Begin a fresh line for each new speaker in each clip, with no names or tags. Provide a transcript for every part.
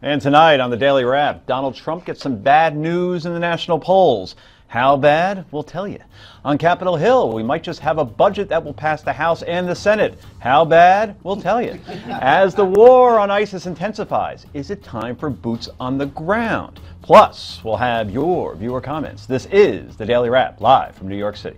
And tonight on the Daily Wrap, Donald Trump gets some bad news in the national polls. How bad? We'll tell you. On Capitol Hill, we might just have a budget that will pass the House and the Senate. How bad? We'll tell you. As the war on ISIS intensifies, is it time for boots on the ground? Plus, we'll have your viewer comments. This is the Daily Wrap, live from New York City.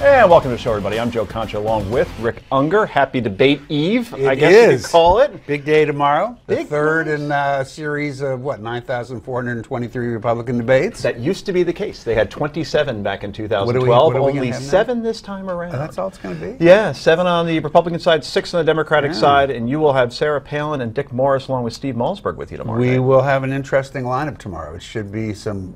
And welcome to the show, everybody. I'm Joe Concha, along with Rick Unger. Happy Debate Eve, I guess you could call it.
Big day tomorrow. The third
nice.
in a series of, 9,423 Republican debates?
That used to be the case. They had 27 back in 2012. Only 7 this time around.
That's all it's going to be?
Yeah, 7 on the Republican side, 6 on the Democratic side, and you will have Sarah Palin and Dick Morris along with Steve Malzberg with you tomorrow night.
We will have an interesting lineup tomorrow. It should be some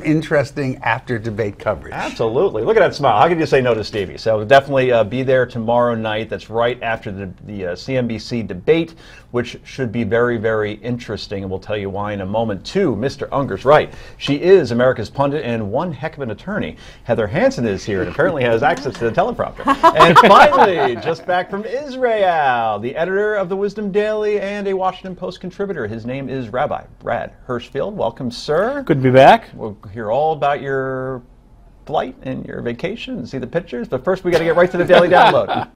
interesting after-debate coverage.
Absolutely. Look at that smile. How could you say no to Stevie? So definitely be there tomorrow night. That's right after the CNBC debate, which should be very, very interesting, and we'll tell you why in a moment. Too, Mr. Unger's right. She is America's pundit and one heck of an attorney. Heather Hansen is here and apparently has access to the teleprompter. And finally, just back from Israel, the editor of the Wisdom Daily and a Washington Post contributor. His name is Rabbi Brad Hirschfield. Welcome, sir.
Good to be back.
We'll hear all about your flight and your vacation and see the pictures, but first we got to get right to the Daily Download.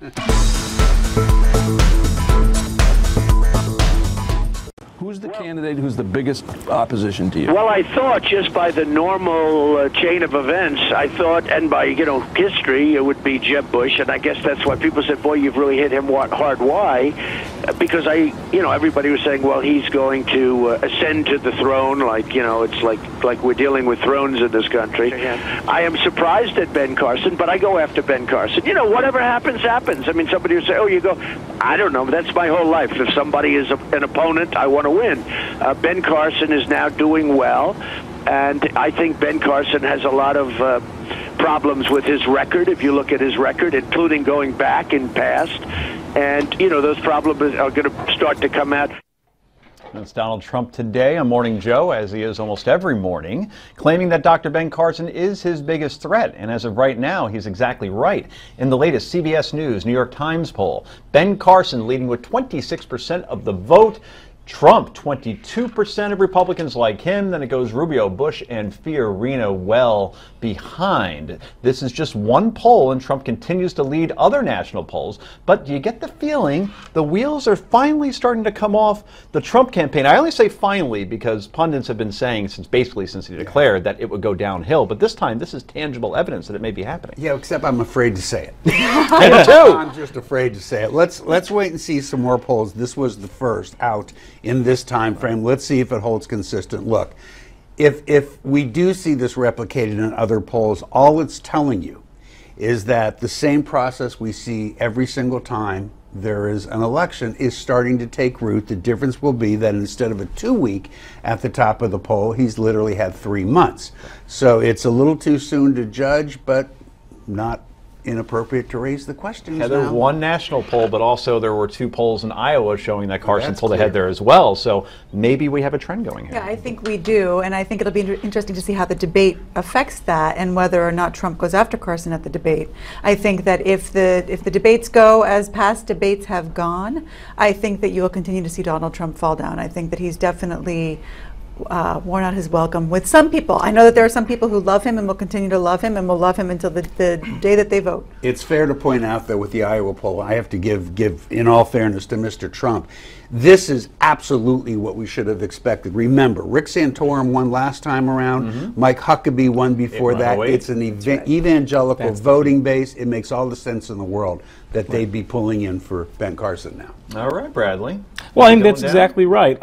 Who's the candidate who's the biggest opposition to you?
Well, I thought just by the normal chain of events, I thought, and by, history, it would be Jeb Bush, and I guess that's why people said, boy, you've really hit him hard. Why? Because everybody was saying, well, he's going to ascend to the throne, it's like we're dealing with thrones in this country. Yeah. I am surprised at Ben Carson, but I go after Ben Carson. Whatever happens, happens. I mean, somebody would say, oh, you go, I don't know, that's my whole life. If somebody is an opponent, I want to win. Ben Carson is now doing well, and I think Ben Carson has a lot of problems with his record, if you look at his record, including going back in past, and, those problems are going to start to come out.
That's Donald Trump today on Morning Joe, as he is almost every morning, claiming that Dr. Ben Carson is his biggest threat. And as of right now, he's exactly right. In the latest CBS News, New York Times poll, Ben Carson leading with 26% of the vote. Trump, 22% of Republicans like him. Then it goes Rubio, Bush, and Fiorina well behind. This is just one poll, and Trump continues to lead other national polls. But you get the feeling the wheels are finally starting to come off the Trump campaign. I only say finally because pundits have been saying since he declared that it would go downhill. But this time, this is tangible evidence that it may be happening.
Yeah, except I'm afraid to say it.
Me too.
I'm just afraid to say it. Let's wait and see some more polls. This was the first out in this time frame. Let's see if it holds consistent. Look, if we do see this replicated in other polls, all it's telling you is that the same process we see every single time there is an election is starting to take root. The difference will be that instead of a 2-week at the top of the poll, he's literally had 3 months. So it's a little too soon to judge, but not inappropriate to raise the questions.
Yeah, there was one national poll, but also there were 2 polls in Iowa showing that Carson pulled ahead there as well. So maybe we have a trend going here.
Yeah, I think we do, and I think it'll be interesting to see how the debate affects that and whether or not Trump goes after Carson at the debate. I think that if the debates go as past debates have gone, I think that you will continue to see Donald Trump fall down. I think that he's definitely worn out his welcome with some people. I know that there are some people who love him and will continue to love him and will love him until the day that they vote.
It's fair to point out that with the Iowa poll, I have to give in all fairness to Mr. Trump, this is absolutely what we should have expected. Remember, Rick Santorum won last time around. Mike Huckabee won before that. It's an evangelical voting base. It makes all the sense in the world that they'd be pulling in for Ben Carson now.
All right, Bradley.
Well, I think that's exactly right.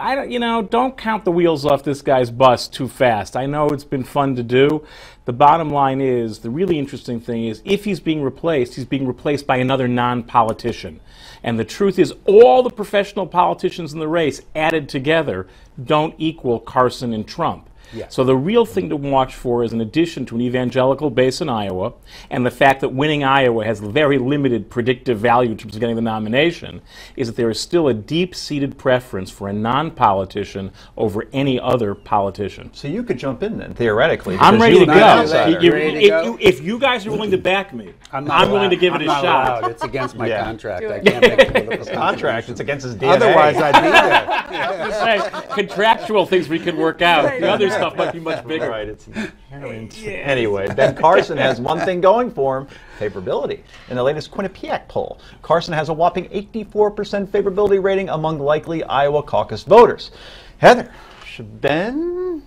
Don't count the wheels off this guy's bus too fast. I know it's been fun to do. The bottom line is, the really interesting thing is, if he's being replaced by another non-politician. And the truth is, all the professional politicians in the race added together don't equal Carson and Trump.
Yeah.
So the real thing to watch for is, in addition to an evangelical base in Iowa, and the fact that winning Iowa has very limited predictive value in terms of getting the nomination, is that there is still a deep-seated preference for a non-politician over any other politician.
So you could jump in then, theoretically.
I'm
because
ready
you
to
would be an
go.
outsider.
If you guys are willing to back me, I'm willing to give it a
not
shot.
allowed. It's against my
Yeah.
contract. I can't make political
Contract, it's against his DNA.
Otherwise, I'd be there.
Say, contractual things we could work out. The other stuff might be much bigger.
Right, it's inherent. Anyway, Ben Carson has one thing going for him, favorability. In the latest Quinnipiac poll, Carson has a whopping 84% favorability rating among likely Iowa caucus voters. Heather, should Ben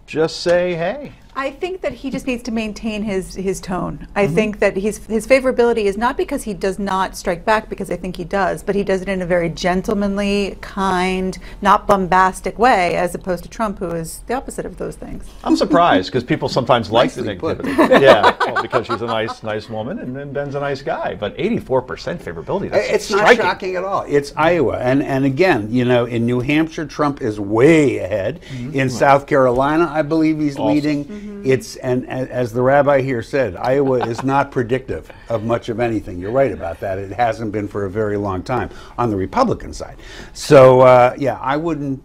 just say, hey?
I think that he just needs to maintain his tone. I think that his favorability is not because he does not strike back, because I think he does, but he does it in a very gentlemanly, kind, not bombastic way, as opposed to Trump, who is the opposite of those things.
I'm surprised because people sometimes like the
Nicely put.
negativity. Yeah, well, because she's a nice woman, and then Ben's a nice guy. But 84% favorability, that's
It's not
striking.
shocking at all. It's Iowa. And again, you know, in New Hampshire, Trump is way ahead. In South Carolina, I believe he's leading. It's, and as the rabbi here said, Iowa is not predictive of much of anything. You're right about that. It hasn't been for a very long time on the Republican side. So, yeah, I wouldn't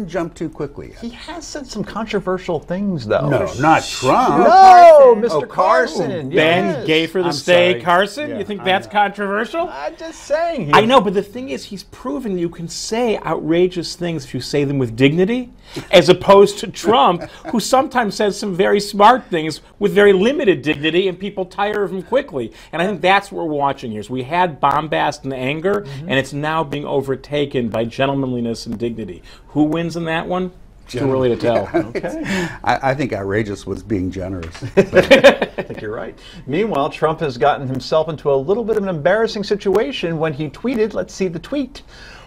jump too quickly.
He has said some controversial things, though.
No, not Trump.
No,
Carson.
Mr.
Oh,
Carson.
Ben,
yes.
gay for the
I'm
stay,
sorry.
Carson?
Yeah,
You think
I
that's
know.
controversial?
I'm just saying.
I know, but the thing is, he's proven you can say outrageous things if you say them with dignity, as opposed to Trump, who sometimes says some very smart things with very limited dignity, and people tire of him quickly. And I think that's what we're watching here. So we had bombast and anger, and it's now being overtaken by gentlemanliness and dignity. Who wins in that one? It's too early to tell.
Okay.
I think outrageous was being generous.
I think you're right. Meanwhile, Trump has gotten himself into a little bit of an embarrassing situation when he tweeted, let's see the tweet.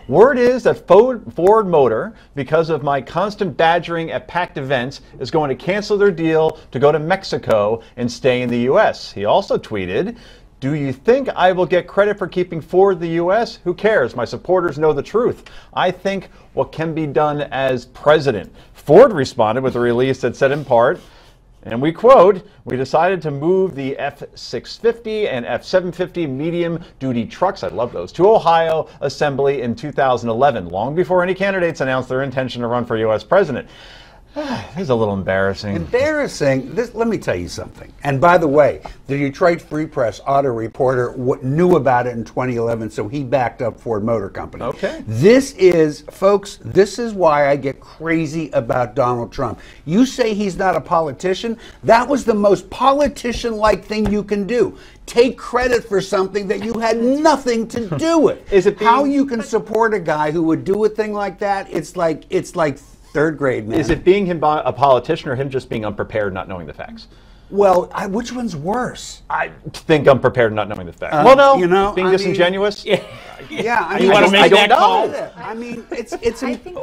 Word is that Ford Motor, because of my constant badgering at packed events, is going to cancel their deal to go to Mexico and stay in the U.S. He also tweeted, do you think I will get credit for keeping Ford the U.S.? Who cares? My supporters know the truth. I think what can be done as president. Ford responded with a release that said in part, and we quote, we decided to move the F-650 and F-750 medium-duty trucks, I love those, to Ohio Assembly in 2011, long before any candidates announced their intention to run for U.S. president. This is a little embarrassing.
Embarrassing. Let me tell you something. And by the way, the Detroit Free Press auto reporter knew about it in 2011, so he backed up Ford Motor Company.
Okay.
This is, folks, this is why I get crazy about Donald Trump. You say he's not a politician. That was the most politician-like thing you can do. Take credit for something that you had nothing to do with.
Is it
how
being-
you can support a guy who would do a thing like that? It's like third grade, man.
Is it being him a politician or him just being unprepared, not knowing the facts?
Well, which one's worse?
I think unprepared, not knowing the facts. Well, no,
you know,
being
I mean-
disingenuous.
Yeah, I
You
mean,
want to
I
make
don't
that call?
know.
I mean, it's
I think,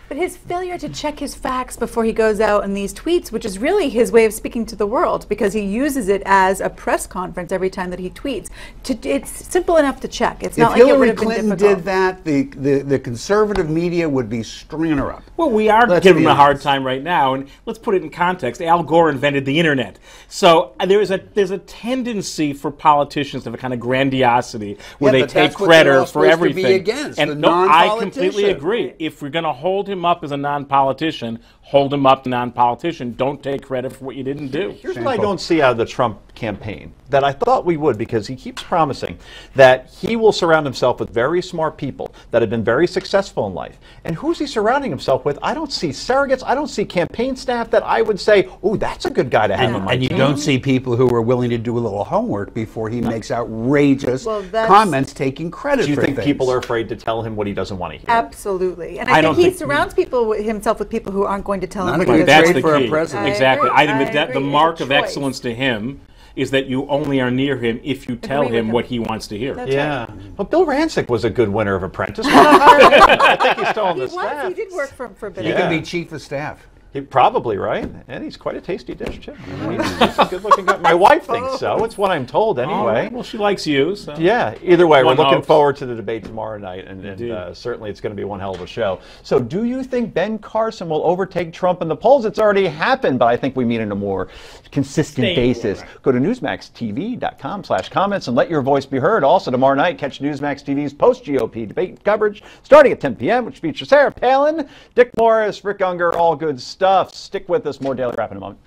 but his failure to check his facts before he goes out in these tweets, which is really his way of speaking to the world, because he uses it as a press conference every time that he tweets. It's simple enough to check. It's not
if
like it
Hillary
would have been
Clinton
difficult.
did that, the conservative media would be stringing her up.
Well, we are
Let's
giving
be
him a hard
honest.
time right now, and let's put it in context. Al Gore invented the internet, so there's a tendency for politicians to have a kind of grandiosity where
Yeah,
they
but
take
that's what they're all
credit for
supposed to be
everything.
against,
and
the
no, I completely
non-politician.
agree. If we're going to hold him up as a non-politician, hold him up as a non-politician. Don't take credit for what you didn't do.
Here's what I don't see out of the Trump campaign that I thought we would, because he keeps promising that he will surround himself with very smart people that have been very successful in life. And who's he surrounding himself with? I don't see surrogates. I don't see campaign staff that I would say, oh, that's a good guy to have on my
And you
team.
don't see people who are willing to do a little homework before he makes outrageous
Well, that's-
comments taking credit
Do you
for
think
things.
people are afraid to tell him what he doesn't want to hear?
Absolutely. And
I
I
don't
think he
think-
surrounds himself with people who aren't going to tell him
Not
what
a
he
good
doesn't
That's
trade
the
for a
key.
president.
Exactly.
I
I think
agree.
that the
It's a
mark of
choice.
excellence to him is that you only are near him if you tell
Agree with
him
him.
what he wants to hear.
That's
Yeah. But Bill Rancic was a good winner of Apprentice. Why not hire him? I think he's still on
He
the
was.
staff.
He did work for a bit.
He
Yeah.
can be chief of staff.
Probably, right? And he's quite a tasty dish, too. I mean, he's a good-looking guy. My wife thinks so. It's what I'm told, anyway.
All right. Well, she likes you. So.
Yeah. Either way, we're
One
looking
hopes.
forward to the debate tomorrow night, and certainly it's going to be one hell of a show. So do you think Ben Carson will overtake Trump in the polls? It's already happened, but I think we mean in a more consistent basis. Go to newsmaxtv.com/comments and let your voice be heard. Also, tomorrow night, catch Newsmax TV's post-GOP debate coverage starting at 10 p.m., which features Sarah Palin, Dick Morris, Rick Unger, all good stuff. Stick with us. More Daily Wrap in a moment.